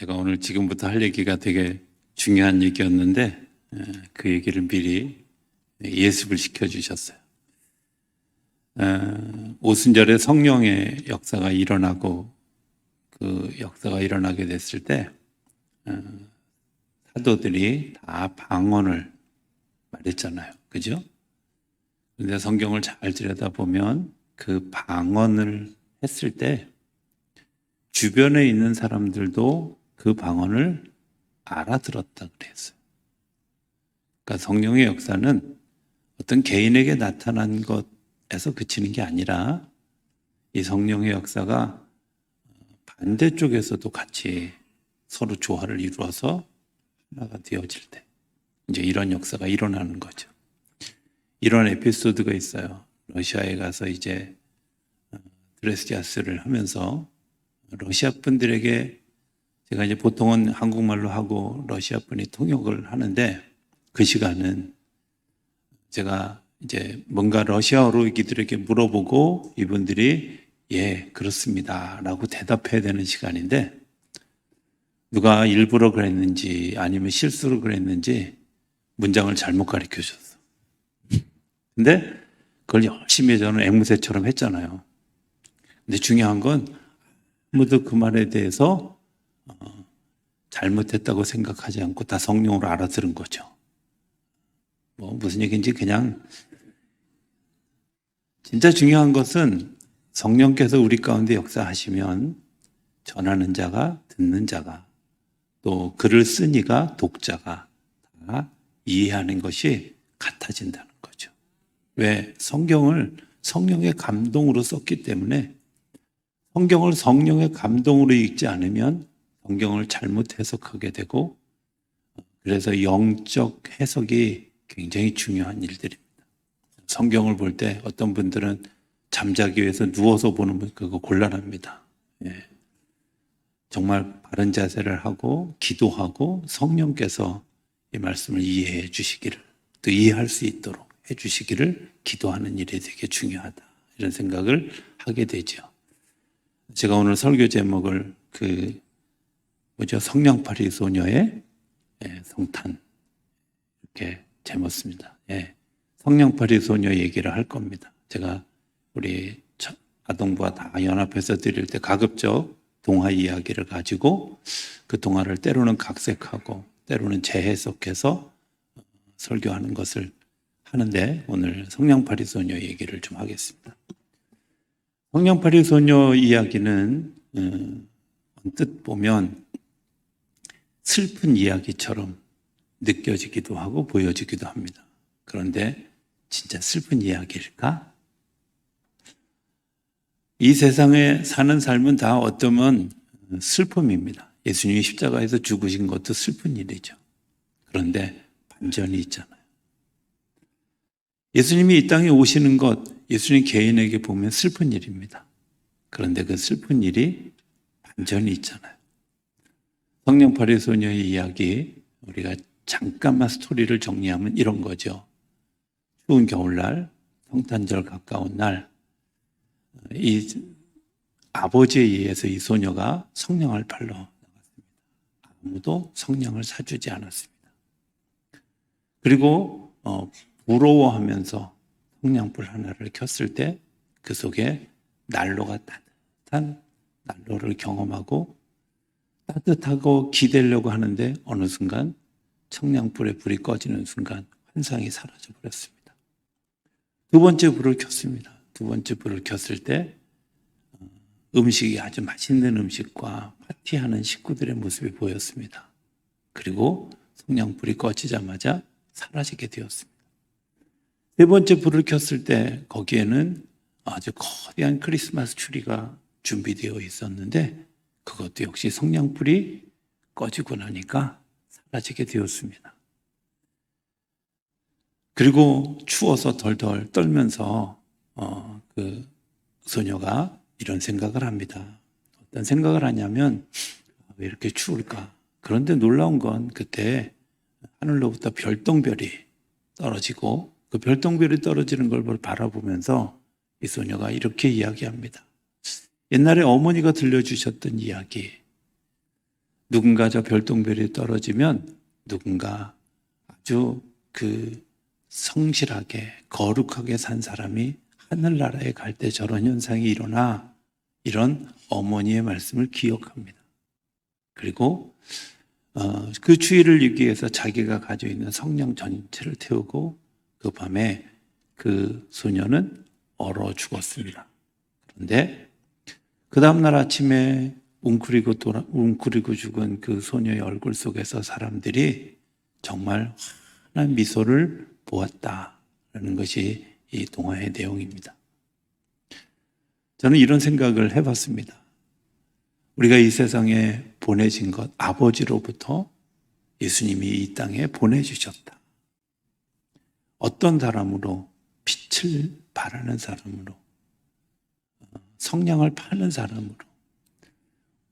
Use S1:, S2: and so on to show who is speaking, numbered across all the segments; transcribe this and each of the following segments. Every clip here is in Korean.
S1: 제가 오늘 지금부터 할 얘기가 되게 중요한 얘기였는데 그 얘기를 미리 예습을 시켜주셨어요. 오순절에 성령의 역사가 일어나고 그 역사가 일어나게 됐을 때 사도들이 다 방언을 말했잖아요. 그죠? 그런데 성경을 잘 들여다보면 그 방언을 했을 때 주변에 있는 사람들도 그 방언을 알아들었다 그랬어요. 그러니까 성령의 역사는 어떤 개인에게 나타난 것에서 그치는 게 아니라 이 성령의 역사가 반대쪽에서도 같이 서로 조화를 이루어서 하나가 되어질 때 이제 이런 역사가 일어나는 거죠. 이런 에피소드가 있어요. 러시아에 가서 이제 드레스디아스를 하면서 러시아 분들에게 제가 이제 보통은 한국말로 하고 러시아 분이 통역을 하는데 그 시간은 제가 이제 뭔가 러시아어로 이들에게 물어보고 이분들이 예, 그렇습니다 라고 대답해야 되는 시간인데 누가 일부러 그랬는지 아니면 실수로 그랬는지 문장을 잘못 가르쳐 줬어. 근데 그걸 열심히 저는 앵무새처럼 했잖아요. 근데 중요한 건 아무도 그 말에 대해서 잘못했다고 생각하지 않고 다 성령으로 알아들은 거죠. 뭐 무슨 얘기인지 그냥 진짜 중요한 것은 성령께서 우리 가운데 역사하시면 전하는 자가 듣는 자가 또 글을 쓴 이가 독자가 다 이해하는 것이 같아진다는 거죠. 왜? 성경을 성령의 감동으로 썼기 때문에 성경을 성령의 감동으로 읽지 않으면 성경을 잘못 해석하게 되고 그래서 영적 해석이 굉장히 중요한 일들입니다. 성경을 볼 때 어떤 분들은 잠자기 위해서 누워서 보는 분 그거 곤란합니다. 예. 정말 바른 자세를 하고 기도하고 성령께서 이 말씀을 이해해 주시기를 또 이해할 수 있도록 해 주시기를 기도하는 일이 되게 중요하다. 이런 생각을 하게 되죠. 제가 오늘 설교 제목을 성냥팔이 소녀의 성탄 이렇게 제목습니다. 성냥팔이 소녀 얘기를 할 겁니다. 제가 우리 아동부와 다 연합해서 드릴 때 가급적 동화 이야기를 가지고 그 동화를 때로는 각색하고 때로는 재해석해서 설교하는 것을 하는데 오늘 성냥팔이 소녀 얘기를 좀 하겠습니다. 성냥팔이 소녀 이야기는 언뜻 보면 슬픈 이야기처럼 느껴지기도 하고 보여지기도 합니다. 그런데 진짜 슬픈 이야기일까? 이 세상에 사는 삶은 다 어쩌면 슬픔입니다. 예수님이 십자가에서 죽으신 것도 슬픈 일이죠. 그런데 반전이 있잖아요. 예수님이 이 땅에 오시는 것, 예수님 개인에게 보면 슬픈 일입니다. 그런데 그 슬픈 일이 반전이 있잖아요. 성냥팔이 소녀의 이야기, 우리가 잠깐만 스토리를 정리하면 이런 거죠. 추운 겨울날, 성탄절 가까운 날, 이 아버지에 의해서 이 소녀가 성냥을 팔러 나갔습니다. 아무도 성냥을 사주지 않았습니다. 그리고 부러워하면서 성냥불 하나를 켰을 때 그 속에 난로가 따뜻한 난로를 경험하고 따뜻하고 기대려고 하는데 어느 순간 성냥불의 불이 꺼지는 순간 환상이 사라져 버렸습니다. 두 번째 불을 켰습니다. 두 번째 불을 켰을 때 음식이 아주 맛있는 음식과 파티하는 식구들의 모습이 보였습니다. 그리고 성냥불이 꺼지자마자 사라지게 되었습니다. 세 번째 불을 켰을 때 거기에는 아주 거대한 크리스마스 추리가 준비되어 있었는데 그것도 역시 성냥불이 꺼지고 나니까 사라지게 되었습니다. 그리고 추워서 덜덜 떨면서 그 소녀가 이런 생각을 합니다. 어떤 생각을 하냐면 왜 이렇게 추울까? 그런데 놀라운 건 그때 하늘로부터 별똥별이 떨어지고 그 별똥별이 떨어지는 걸 바라보면서 이 소녀가 이렇게 이야기합니다. 옛날에 어머니가 들려주셨던 이야기. 누군가 저 별똥별이 떨어지면 누군가 아주 성실하게 거룩하게 산 사람이 하늘나라에 갈 때 저런 현상이 일어나, 이런 어머니의 말씀을 기억합니다. 그리고 그 주의를 이루기 위해서 자기가 가지고 있는 성냥 전체를 태우고 그 밤에 그 소녀는 얼어 죽었습니다. 그런데 그 다음날 아침에 웅크리고 죽은 그 소녀의 얼굴 속에서 사람들이 정말 환한 미소를 보았다라는 것이 이 동화의 내용입니다. 저는 이런 생각을 해봤습니다. 우리가 이 세상에 보내진 것, 아버지로부터 예수님이 이 땅에 보내주셨다. 어떤 사람으로? 빛을 바라는 사람으로, 성냥을 파는 사람으로.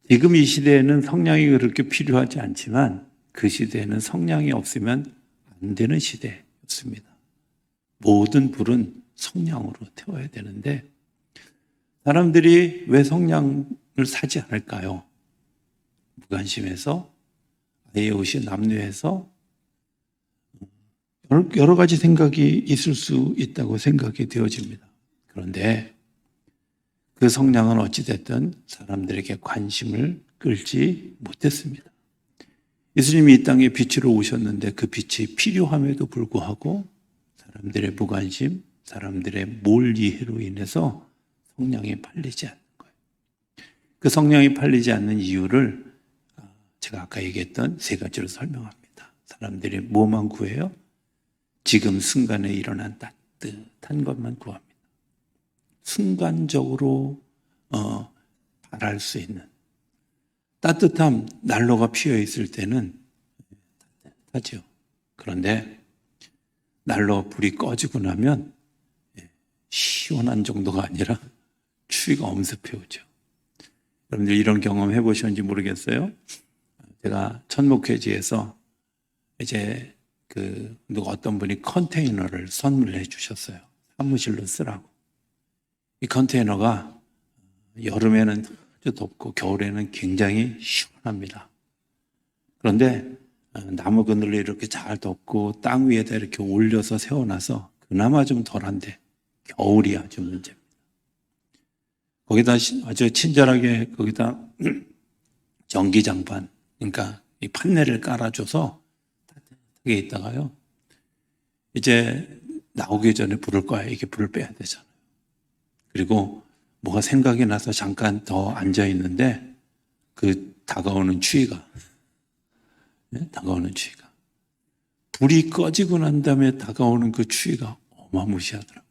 S1: 지금 이 시대에는 성냥이 그렇게 필요하지 않지만 그 시대에는 성냥이 없으면 안 되는 시대였습니다. 모든 불은 성냥으로 태워야 되는데 사람들이 왜 성냥을 사지 않을까요? 무관심해서, 아예 옷이 남루해서, 여러 가지 생각이 있을 수 있다고 생각이 되어집니다. 그런데 그 성냥은 어찌됐든 사람들에게 관심을 끌지 못했습니다. 예수님이 이 땅에 빛으로 오셨는데 그 빛이 필요함에도 불구하고 사람들의 무관심, 사람들의 몰이해로 인해서 성냥이 팔리지 않는 거예요. 그 성냥이 팔리지 않는 이유를 제가 아까 얘기했던 세 가지로 설명합니다. 사람들이 뭐만 구해요? 지금 순간에 일어난 따뜻한 것만 구합니다. 순간적으로 바랄 수 있는 따뜻함, 난로가 피어 있을 때는 따뜻하죠. 그런데 난로 불이 꺼지고 나면 시원한 정도가 아니라 추위가 엄습해 오죠. 여러분들 이런 경험 해보셨는지 모르겠어요. 제가 천목회지에서 이제 누가 어떤 분이 컨테이너를 선물해 주셨어요. 사무실로 쓰라고. 이 컨테이너가 여름에는 아주 덥고 겨울에는 굉장히 시원합니다. 그런데 나무 그늘로 이렇게 잘 덮고 땅 위에다 이렇게 올려서 세워놔서 그나마 좀 덜한데 겨울이 아주 문제입니다. 거기다 아주 친절하게 거기다 전기장판, 그러니까 이 판넬을 깔아줘서 따뜻하게 있다가요. 이제 나오기 전에 불을 꺼야 이게 불을 빼야 되잖아요. 그리고 뭐가 생각이 나서 잠깐 더 앉아 있는데 다가오는 추위가 불이 꺼지고 난 다음에 다가오는 그 추위가 어마무시하더라고요.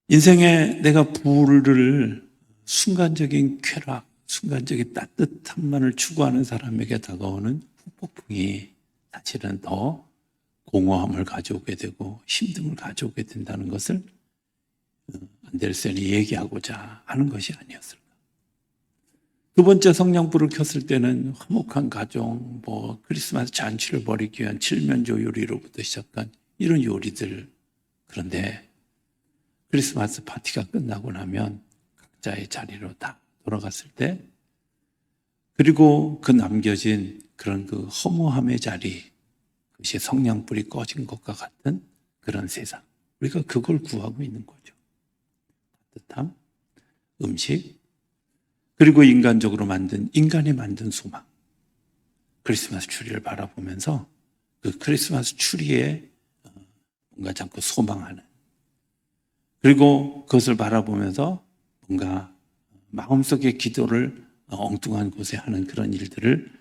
S1: 인생에 내가 불을 순간적인 쾌락, 순간적인 따뜻함만을 추구하는 사람에게 다가오는 후폭풍이 사실은 더 공허함을 가져오게 되고 힘듦을 가져오게 된다는 것을 안데르센이 얘기하고자 하는 것이 아니었을까. 두 번째 성냥불을 켰을 때는 화목한 가정, 크리스마스 잔치를 벌이기 위한 칠면조 요리로부터 시작한 이런 요리들. 그런데 크리스마스 파티가 끝나고 나면 각자의 자리로 다 돌아갔을 때, 그리고 그 남겨진 그런 그 허무함의 자리, 그것이 성냥불이 꺼진 것과 같은 그런 세상. 우리가 그걸 구하고 있는 거죠. 따뜻함, 음식, 그리고 인간이 만든 소망. 크리스마스 추리를 바라보면서 그 크리스마스 추리에 뭔가 자꾸 소망하는, 그리고 그것을 바라보면서 뭔가 마음속의 기도를 엉뚱한 곳에 하는 그런 일들을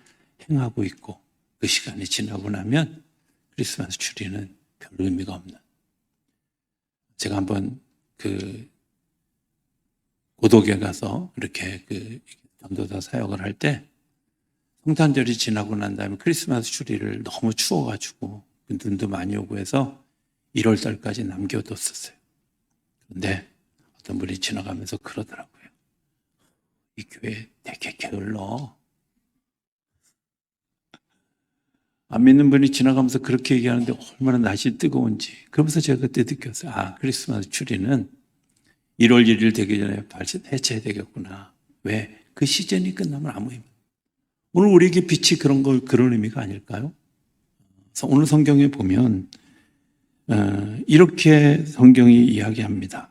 S1: 행하고 있고, 그 시간이 지나고 나면 크리스마스 추리는 별 의미가 없는. 제가 한번 고독에 가서 이렇게 전도사 사역을 할 때 성탄절이 지나고 난 다음에 크리스마스 추리를 너무 추워가지고 눈도 많이 오고 해서 1월 달까지 남겨뒀었어요. 그런데 어떤 분이 지나가면서 그러더라고요. 이 교회 되게 게을러. 안 믿는 분이 지나가면서 그렇게 얘기하는데 얼마나 날씨 뜨거운지. 그러면서 제가 그때 느꼈어요. 크리스마스 추리는 1월 1일 되기 전에 해체해야 되겠구나. 왜? 그 시즌이 끝나면 아무 의미. 오늘 우리에게 빛이 그런 의미가 아닐까요? 오늘 성경에 보면 이렇게 성경이 이야기합니다.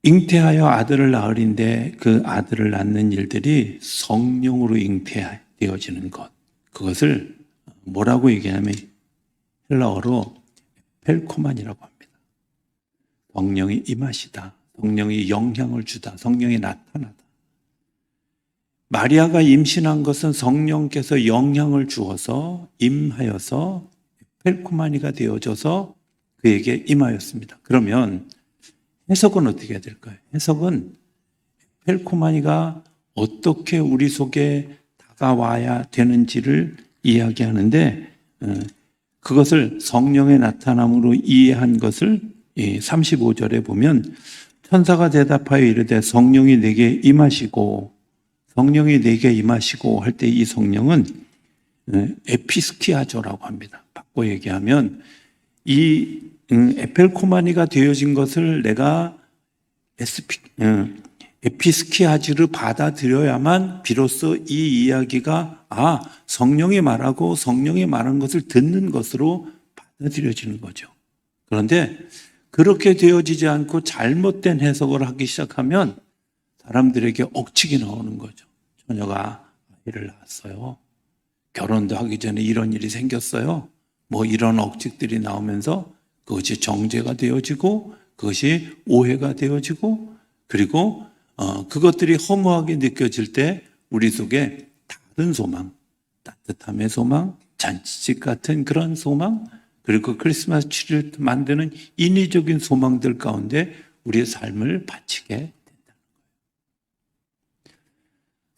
S1: 잉태하여 아들을 낳으린데 그 아들을 낳는 일들이 성령으로 잉태되어지는 것. 그것을 뭐라고 얘기하냐면 헬라어로 펠코만이라고 합니다. 성령이 임하시다. 성령이 영향을 주다. 성령이 나타나다. 마리아가 임신한 것은 성령께서 영향을 주어서 임하여서 펠코마니가 되어져서 그에게 임하였습니다. 그러면 해석은 어떻게 해야 될까요? 해석은 펠코마니가 어떻게 우리 속에 다가와야 되는지를 이야기하는데 그것을 성령의 나타남으로 이해한 것을 35절에 보면 천사가 대답하여 이르되 성령이 내게 임하시고 할 때 이 성령은 에피스키아조라고 합니다. 바꿔 얘기하면 이 에펠코마니가 되어진 것을 내가 에피스키아즈를 받아들여야만 비로소 이 이야기가 성령이 말하고 성령이 말한 것을 듣는 것으로 받아들여지는 거죠. 그런데 그렇게 되어지지 않고 잘못된 해석을 하기 시작하면 사람들에게 억측이 나오는 거죠. 처녀가 아이를 낳았어요. 결혼도 하기 전에 이런 일이 생겼어요. 뭐 이런 억측들이 나오면서 그것이 정죄가 되어지고 그것이 오해가 되어지고 그리고 그것들이 허무하게 느껴질 때 우리 속에 다른 소망, 따뜻함의 소망, 잔치집 같은 그런 소망, 그리고 크리스마스 트리를 만드는 인위적인 소망들 가운데 우리의 삶을 바치게 된다는 거예요.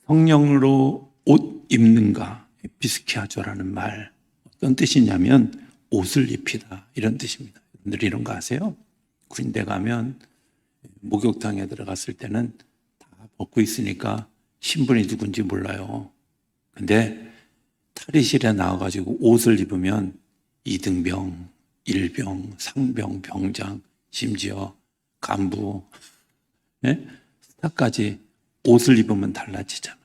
S1: 성령으로 옷 입는가, 에피스키아조라는 말 어떤 뜻이냐면 옷을 입히다 이런 뜻입니다. 여러분들 이런 거 아세요? 군대 가면 목욕탕에 들어갔을 때는 다 벗고 있으니까 신분이 누군지 몰라요. 근데 탈의실에 나와가지고 옷을 입으면 2등병, 1병, 상병, 병장, 심지어 간부, 스타까지 옷을 입으면 달라지잖아요.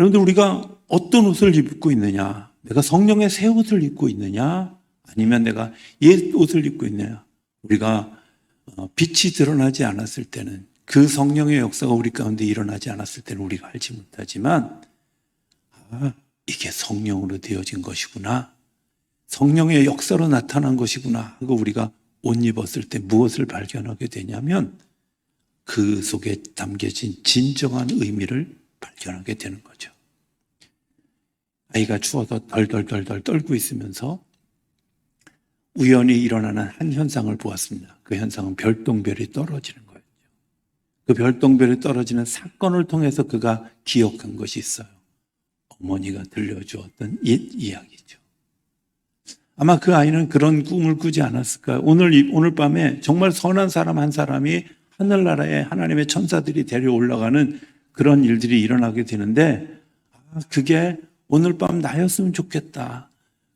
S1: 여러분들 우리가 어떤 옷을 입고 있느냐? 내가 성령의 새 옷을 입고 있느냐? 아니면 내가 옛 옷을 입고 있느냐? 우리가 빛이 드러나지 않았을 때는 그 성령의 역사가 우리 가운데 일어나지 않았을 때는 우리가 알지 못하지만 이게 성령으로 되어진 것이구나. 성령의 역사로 나타난 것이구나 하고 우리가 옷 입었을 때 무엇을 발견하게 되냐면 그 속에 담겨진 진정한 의미를 발견하게 되는 거죠. 아이가 추워서 덜덜덜덜 떨고 있으면서 우연히 일어나는 한 현상을 보았습니다. 그 현상은 별똥별이 떨어지는 거였죠. 그 별똥별이 떨어지는 사건을 통해서 그가 기억한 것이 있어요. 어머니가 들려주었던 옛 이야기죠. 아마 그 아이는 그런 꿈을 꾸지 않았을까요? 오늘 밤에 정말 선한 사람 한 사람이 하늘나라에 하나님의 천사들이 데려 올라가는 그런 일들이 일어나게 되는데 그게 오늘 밤 나였으면 좋겠다.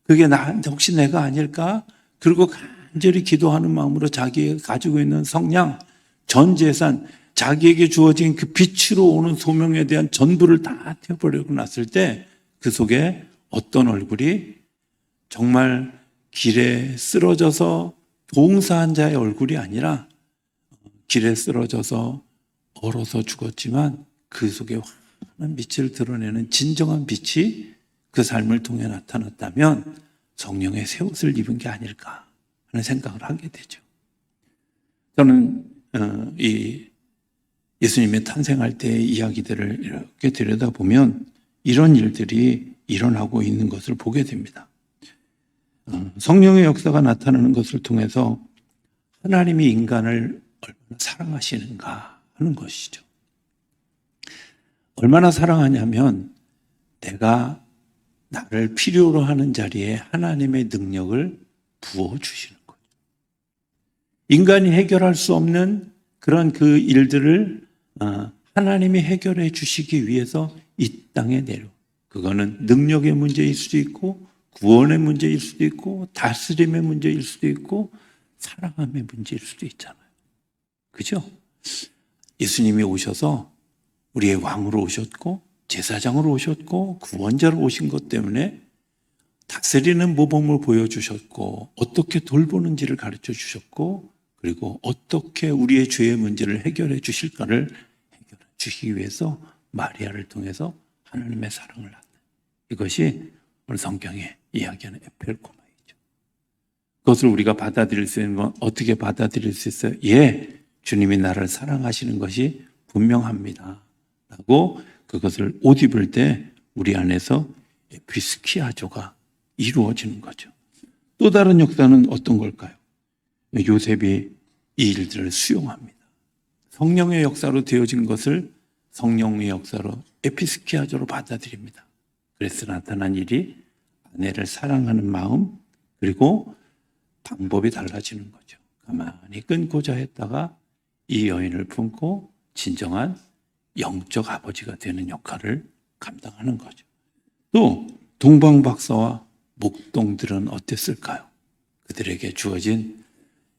S1: 그게 혹시 내가 아닐까? 그리고 간절히 기도하는 마음으로 자기가 가지고 있는 성량, 전 재산, 자기에게 주어진 그 빛으로 오는 소명에 대한 전부를 다 태워버리고 났을 때 그 속에 어떤 얼굴이 정말 길에 쓰러져서 봉사한 자의 얼굴이 아니라 길에 쓰러져서 얼어서 죽었지만 그 속에 환한 빛을 드러내는 진정한 빛이 그 삶을 통해 나타났다면 성령의 새 옷을 입은 게 아닐까 하는 생각을 하게 되죠. 저는 이 예수님의 탄생할 때의 이야기들을 이렇게 들여다보면 이런 일들이 일어나고 있는 것을 보게 됩니다. 성령의 역사가 나타나는 것을 통해서 하나님이 인간을 얼마나 사랑하시는가 하는 것이죠. 얼마나 사랑하냐면 내가 나를 필요로 하는 자리에 하나님의 능력을 부어주시는 거죠. 인간이 해결할 수 없는 그런 그 일들을 하나님이 해결해 주시기 위해서 이 땅에 내려. 그거는 능력의 문제일 수도 있고 구원의 문제일 수도 있고 다스림의 문제일 수도 있고 사랑함의 문제일 수도 있잖아요. 그죠? 예수님이 오셔서 우리의 왕으로 오셨고 제사장으로 오셨고 구원자로 오신 것 때문에 다스리는 모범을 보여주셨고 어떻게 돌보는지를 가르쳐 주셨고 그리고 어떻게 우리의 죄의 문제를 해결해 주실까를 해결해 주시기 위해서 마리아를 통해서 하나님의 사랑을 낳는 이것이 오늘 성경에 이야기하는 에펠코마이죠. 그것을 우리가 받아들일 수 있는 건 어떻게 받아들일 수 있어요? 예, 주님이 나를 사랑하시는 것이 분명합니다 라고 그것을 옷 입을 때 우리 안에서 에피스키아조가 이루어지는 거죠. 또 다른 역사는 어떤 걸까요? 요셉이 이 일들을 수용합니다. 성령의 역사로 되어진 것을 성령의 역사로 에피스키아조로 받아들입니다. 그래서 나타난 일이 아내를 사랑하는 마음 그리고 방법이 달라지는 거죠. 가만히 끊고자 했다가 이 여인을 품고 진정한 영적 아버지가 되는 역할을 감당하는 거죠. 또 동방박사와 목동들은 어땠을까요? 그들에게 주어진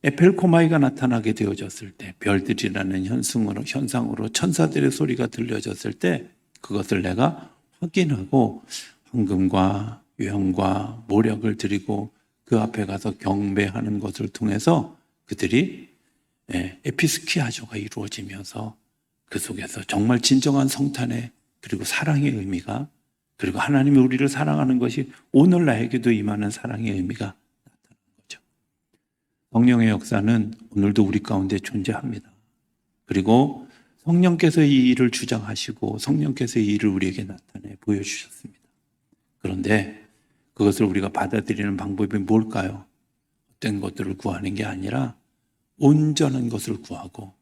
S1: 에펠코마이가 나타나게 되어졌을 때 별들이라는 현상으로 천사들의 소리가 들려졌을 때 그것을 내가 확인하고 황금과 유형과 모략을 드리고 그 앞에 가서 경배하는 것을 통해서 그들이 에피스키아조가 이루어지면서 그 속에서 정말 진정한 성탄의 그리고 사랑의 의미가 그리고 하나님이 우리를 사랑하는 것이 오늘 나에게도 임하는 사랑의 의미가 나타나는 거죠. 성령의 역사는 오늘도 우리 가운데 존재합니다. 그리고 성령께서 이 일을 주장하시고 성령께서 이 일을 우리에게 나타내 보여주셨습니다. 그런데 그것을 우리가 받아들이는 방법이 뭘까요? 어떤 것들을 구하는 게 아니라 온전한 것을 구하고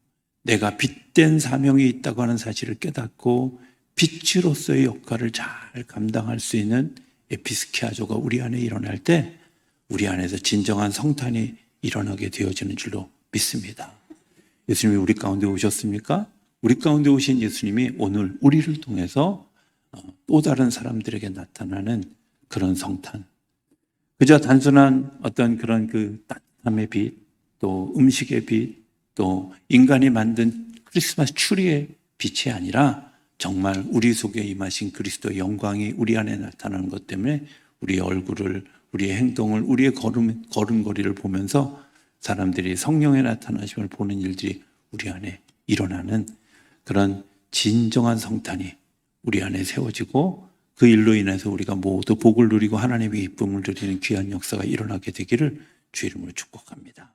S1: 내가 빛된 사명이 있다고 하는 사실을 깨닫고 빛으로서의 역할을 잘 감당할 수 있는 에피스키아조가 우리 안에 일어날 때 우리 안에서 진정한 성탄이 일어나게 되어지는 줄로 믿습니다. 예수님이 우리 가운데 오셨습니까? 우리 가운데 오신 예수님이 오늘 우리를 통해서 또 다른 사람들에게 나타나는 그런 성탄. 그저 단순한 어떤 그런 그 따뜻함의 빛, 또 음식의 빛, 또 인간이 만든 크리스마스 추리의 빛이 아니라 정말 우리 속에 임하신 그리스도의 영광이 우리 안에 나타나는 것 때문에 우리의 얼굴을, 우리의 행동을, 우리의 걸음걸이를 보면서 사람들이 성령의 나타나심을 보는 일들이 우리 안에 일어나는 그런 진정한 성탄이 우리 안에 세워지고 그 일로 인해서 우리가 모두 복을 누리고 하나님의 기쁨을 누리는 귀한 역사가 일어나게 되기를 주 이름으로 축복합니다.